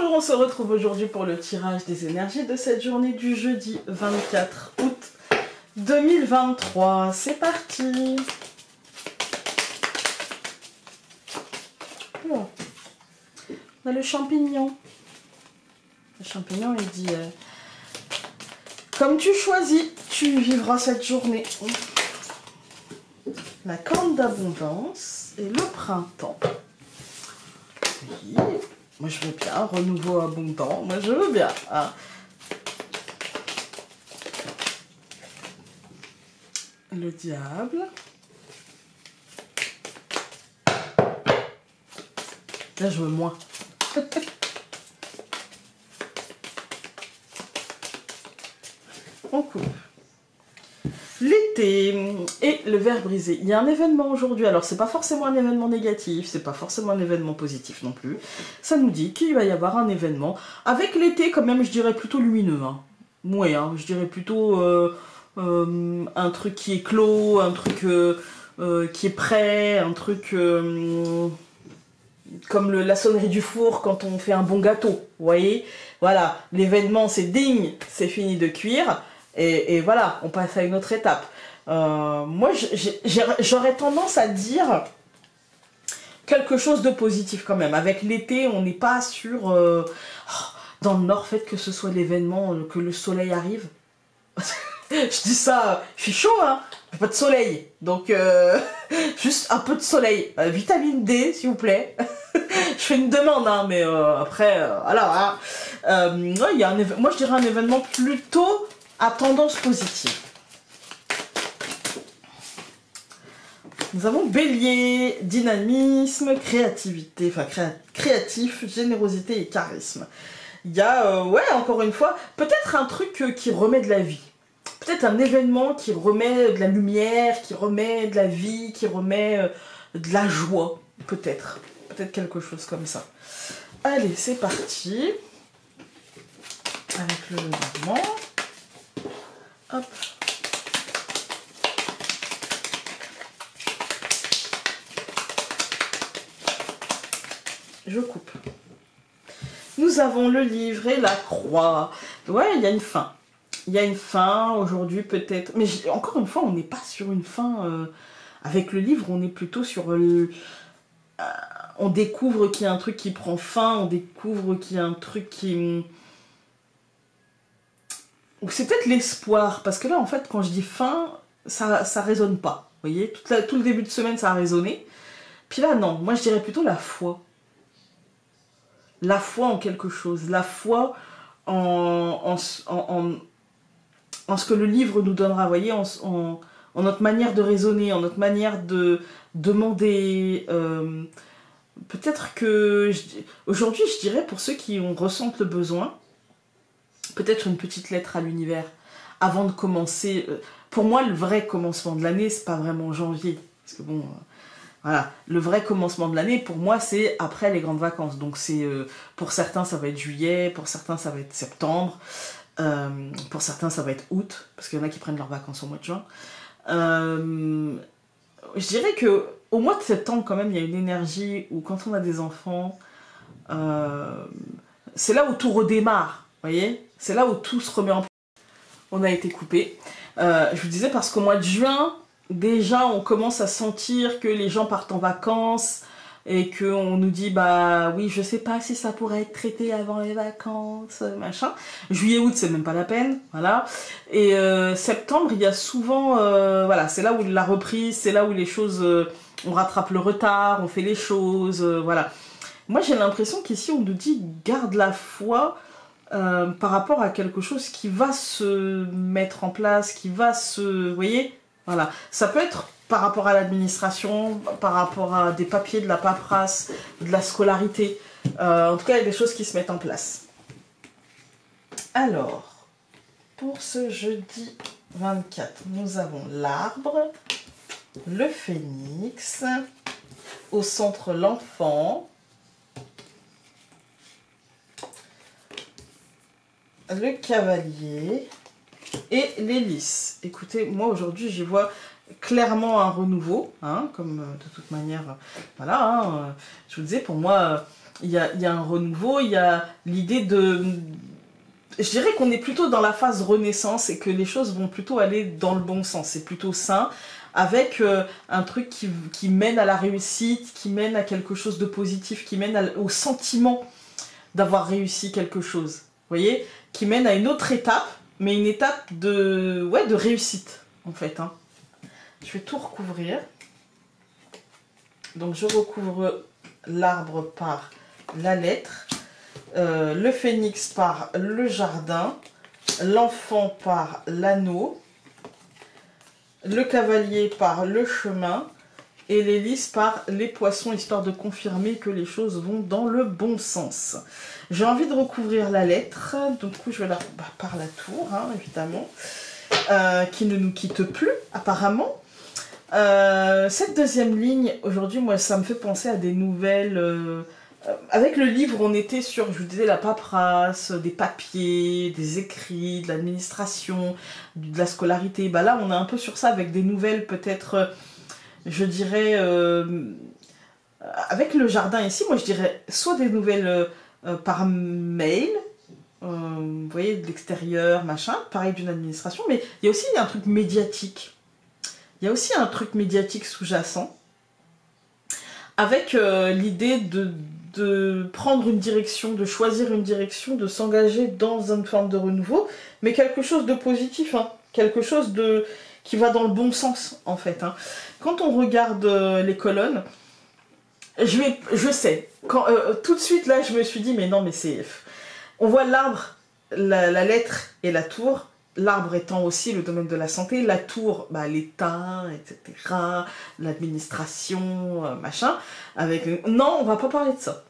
Bonjour, on se retrouve aujourd'hui pour le tirage des énergies de cette journée du jeudi 24 août 2023. C'est parti. Oh. On a le champignon. Le champignon, il dit comme tu choisis, tu vivras cette journée. La corne d'abondance et le printemps. Oui. Moi je veux bien, renouveau abondant, moi je veux bien. Hein. Le diable. Là je veux moins. On coupe. L'été et le verre brisé. Il y a un événement aujourd'hui. Alors, c'est pas forcément un événement négatif, c'est pas forcément un événement positif non plus. Ça nous dit qu'il va y avoir un événement. Avec l'été, quand même, je dirais plutôt lumineux. Hein. Ouais, hein, je dirais plutôt un truc qui est clos, un truc qui est prêt, un truc comme la sonnerie du four quand on fait un bon gâteau. Vous voyez? Voilà, l'événement, c'est digne, c'est fini de cuire. Et voilà, on passe à une autre étape. Moi, j'aurais tendance à dire quelque chose de positif quand même. Avec l'été, on n'est pas sur... dans le Nord, faites que ce soit l'événement, que le soleil arrive. Je dis ça, je suis chaud, hein. Pas de soleil. Donc, juste un peu de soleil. Vitamine D, s'il vous plaît. Je fais une demande, hein, mais après, alors, hein, ouais, y a moi, je dirais un événement plutôt... à tendance positive. Nous avons Bélier, dynamisme, créativité, enfin créatif, générosité et charisme. Il y a, ouais, encore une fois, peut-être un truc qui remet de la vie. Peut-être un événement qui remet de la lumière, qui remet de la vie, qui remet de la joie. Peut-être. Peut-être quelque chose comme ça. Allez, c'est parti. Avec le mouvement. Hop. Je coupe. Nous avons le livre et la croix. Ouais, il y a une fin. Il y a une fin aujourd'hui peut-être. Mais encore une fois, on n'est pas sur une fin. Avec le livre, on est plutôt sur... on découvre qu'il y a un truc qui prend fin. On découvre qu'il y a un truc qui... c'est peut-être l'espoir, parce que là, en fait, quand je dis fin, ça résonne pas. Vous voyez, tout le début de semaine, ça a résonné. Puis là, non, moi, je dirais plutôt la foi. La foi en quelque chose. La foi en ce que le livre nous donnera. Vous voyez, en notre manière de raisonner, en notre manière de demander... peut-être que... aujourd'hui, je dirais, pour ceux qui ressentent le besoin, peut-être une petite lettre à l'univers avant de commencer. Pour moi, le vrai commencement de l'année, c'est pas vraiment janvier. Parce que bon, voilà, le vrai commencement de l'année, pour moi, c'est après les grandes vacances. Donc c'est pour certains, ça va être juillet, pour certains, ça va être septembre, pour certains, ça va être août, parce qu'il y en a qui prennent leurs vacances au mois de juin. Je dirais que au mois de septembre, quand même, il y a une énergie où quand on a des enfants, c'est là où tout redémarre. Vous voyez, c'est là où tout se remet en place. On a été coupé. Je vous disais parce qu'au mois de juin, déjà on commence à sentir que les gens partent en vacances et qu'on nous dit bah oui, je sais pas si ça pourrait être traité avant les vacances, machin. Juillet, août, c'est même pas la peine, voilà. Et septembre, il y a souvent, voilà, c'est là où la reprise, c'est là où les choses, on rattrape le retard, on fait les choses, voilà. Moi, j'ai l'impression qu'ici on nous dit garde la foi. Par rapport à quelque chose qui va se mettre en place, qui va se... Vous voyez, voilà. Ça peut être par rapport à l'administration, par rapport à des papiers, de la paperasse, de la scolarité. En tout cas, il y a des choses qui se mettent en place. Alors, pour ce jeudi 24, nous avons l'arbre, le phénix, au centre l'enfant, le cavalier et l'hélice. Écoutez, moi aujourd'hui j'y vois clairement un renouveau, hein, comme de toute manière, voilà, hein, je vous disais, pour moi, il y a un renouveau, il y a l'idée de... Je dirais qu'on est plutôt dans la phase renaissance et que les choses vont plutôt aller dans le bon sens. C'est plutôt sain, avec un truc qui mène à la réussite, qui mène à quelque chose de positif, qui mène au sentiment d'avoir réussi quelque chose. Vous voyez? Qui mène à une autre étape, mais une étape de, ouais, de réussite, en fait. Hein. Je vais tout recouvrir. Donc je recouvre l'arbre par la lettre, le phénix par le jardin, l'enfant par l'anneau, le cavalier par le chemin et l'hélice par les poissons, histoire de confirmer que les choses vont dans le bon sens. J'ai envie de recouvrir la lettre, donc du coup je vais la par la tour, hein, évidemment, qui ne nous quitte plus apparemment. Cette deuxième ligne, aujourd'hui, moi, ça me fait penser à des nouvelles... avec le livre, on était sur, je vous disais, la paperasse, des papiers, des écrits, de l'administration, de la scolarité. Bah là, on est un peu sur ça avec des nouvelles, peut-être, je dirais, avec le jardin ici, moi, je dirais soit des nouvelles par mail, vous voyez, de l'extérieur, machin, pareil d'une administration, mais il y a aussi un truc médiatique. Il y a aussi un truc médiatique sous-jacent, avec l'idée de prendre une direction, de choisir une direction, de s'engager dans une forme de renouveau, mais quelque chose de positif, hein, quelque chose qui va dans le bon sens, en fait. Hein. Quand on regarde les colonnes, je sais, tout de suite, là, je me suis dit, mais non, mais c'est... On voit l'arbre, la lettre et la tour, l'arbre étant aussi le domaine de la santé, la tour, bah, l'État, etc., l'administration, machin. Non, on va pas parler de ça.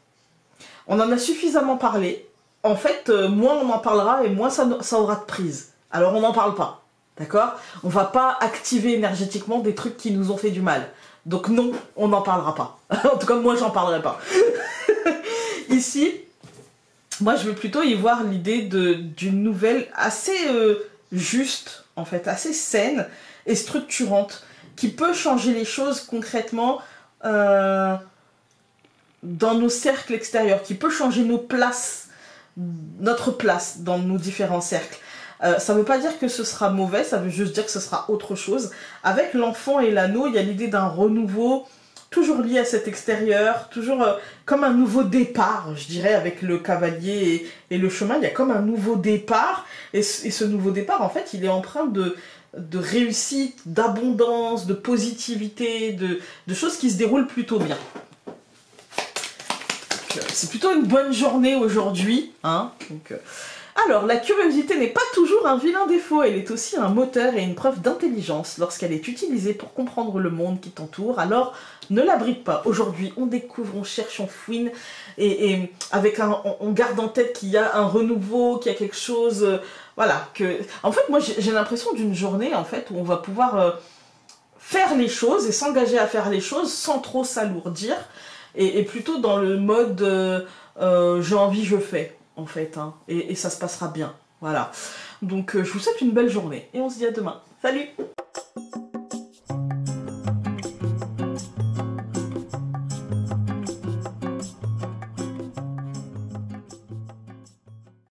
On en a suffisamment parlé. En fait, moins on en parlera et moins ça aura de prise. Alors on n'en parle pas, d'accord? On va pas activer énergétiquement des trucs qui nous ont fait du mal. Donc non, on n'en parlera pas. En tout cas, moi, j'en parlerai pas. Ici, moi, je veux plutôt y voir l'idée d'une nouvelle assez... juste, en fait, assez saine et structurante, qui peut changer les choses concrètement dans nos cercles extérieurs, qui peut changer nos places, notre place dans nos différents cercles. Ça ne veut pas dire que ce sera mauvais, ça veut juste dire que ce sera autre chose. Avec l'enfant et l'anneau, il y a l'idée d'un renouveau, toujours lié à cet extérieur, toujours comme un nouveau départ, je dirais, avec le cavalier et le chemin, il y a comme un nouveau départ, et ce nouveau départ, en fait, il est empreint de réussite, d'abondance, de positivité, de choses qui se déroulent plutôt bien. C'est plutôt une bonne journée aujourd'hui, hein, donc... Alors, la curiosité n'est pas toujours un vilain défaut, elle est aussi un moteur et une preuve d'intelligence. Lorsqu'elle est utilisée pour comprendre le monde qui t'entoure, alors ne la bride pas. Aujourd'hui, on découvre, on cherche, on fouine, et avec on garde en tête qu'il y a un renouveau, qu'il y a quelque chose... voilà, que... En fait, moi, j'ai l'impression d'une journée, en fait, où on va pouvoir faire les choses et s'engager à faire les choses sans trop s'alourdir, et plutôt dans le mode j'ai envie, je fais. En fait, hein, et ça se passera bien, voilà. Donc je vous souhaite une belle journée, et on se dit à demain. Salut!